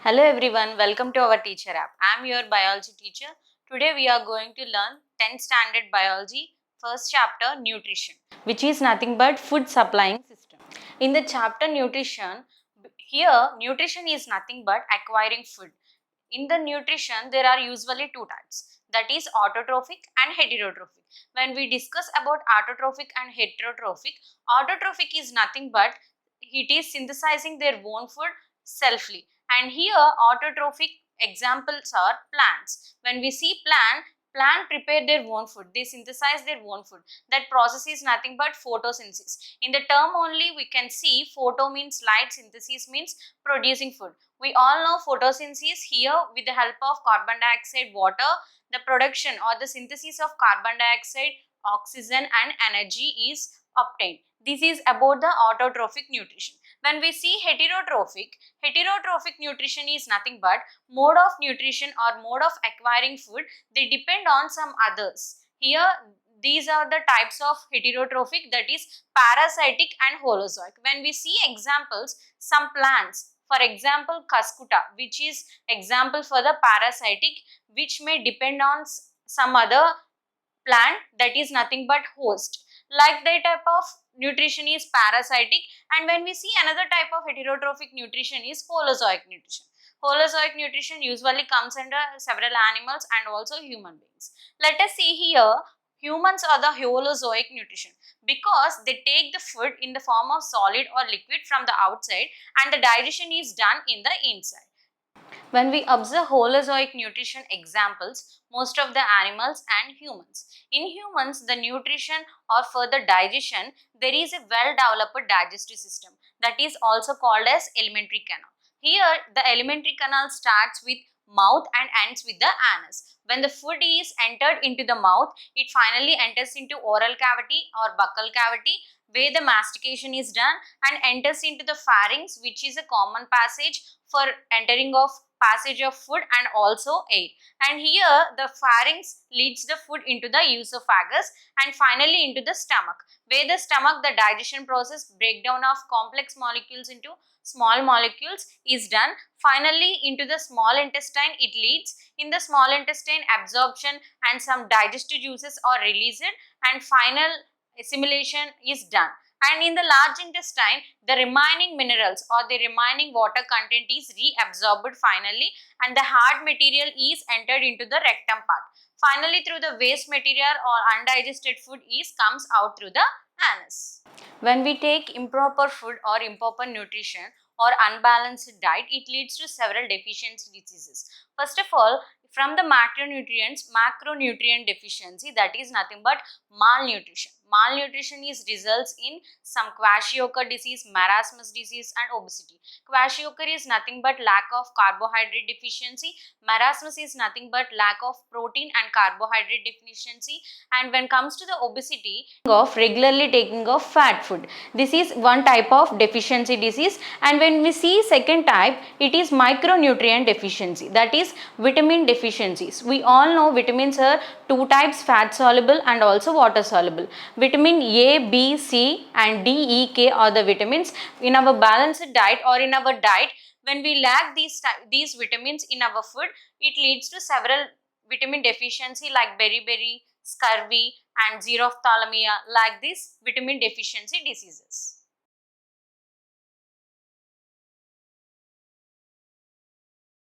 Hello everyone, welcome to our teacher app. I am your biology teacher. Today we are going to learn 10th standard biology, first chapter nutrition, which is nothing but food supplying system. In the chapter nutrition, here nutrition is nothing but acquiring food. In the nutrition, there are usually two types, that is autotrophic and heterotrophic. When we discuss about autotrophic and autotrophic is nothing but it is synthesizing their own food selfly. And here autotrophic examples are plants. When we see plant prepare their own food, they synthesize their own food. That process is nothing but photosynthesis. In the term only we can see photo means light, synthesis means producing food. We all know photosynthesis. Here with the help of carbon dioxide, water, the production or the synthesis of carbon dioxide, oxygen and energy is obtained. This is about the autotrophic nutrition. When we see heterotrophic nutrition is nothing but mode of nutrition or mode of acquiring food. They depend on some others. Here these are the types of heterotrophic, that is parasitic and holozoic. When we see examples, some plants, for example cuscuta, which is example for the parasitic, which may depend on some other plant, that is nothing but host. Like that type of nutrition is parasitic. And when we see another type of heterotrophic nutrition is holozoic nutrition. Holozoic nutrition usually comes under several animals and also human beings. Let us see here, humans are the holozoic nutrition because they take the food in the form of solid or liquid from the outside and the digestion is done in the inside. When we observe holozoic nutrition examples, most of the animals and humans. In humans, the nutrition or further digestion, there is a well-developed digestive system that is also called as alimentary canal. Here, the alimentary canal starts with mouth and ends with the anus. When the food is entered into the mouth, it finally enters into oral cavity or buccal cavity where the mastication is done and enters into the pharynx, which is a common passage for entering of passage of food and also air. And here the pharynx leads the food into the esophagus and finally into the stomach, where the stomach, the digestion process, breakdown of complex molecules into small molecules is done. Finally into the small intestine it leads. In the small intestine, absorption and some digestive juices are released and final assimilation is done. And in the large intestine, the remaining minerals or the remaining water content is reabsorbed finally and the hard material is entered into the rectum part. Finally, through the waste material or undigested food comes out through the anus. When we take improper food or improper nutrition or unbalanced diet, it leads to several deficiency diseases. First of all, from the macronutrient deficiency, that is nothing but malnutrition. Malnutrition results in some kwashiorkor disease, marasmus disease and obesity. Kwashiorkor is nothing but lack of carbohydrate deficiency. Marasmus is nothing but lack of protein and carbohydrate deficiency. And when it comes to the obesity, of regularly taking of fat food. This is one type of deficiency disease. And when we see second type, it is micronutrient deficiency, that is vitamin deficiencies. We all know vitamins are two types, fat soluble and also water soluble. Vitamin A, B, C and D, E, K are the vitamins. In our balanced diet or in our diet, when we lack these vitamins in our food, it leads to several vitamin deficiency like beriberi, scurvy and xerophthalmia, like these vitamin deficiency diseases.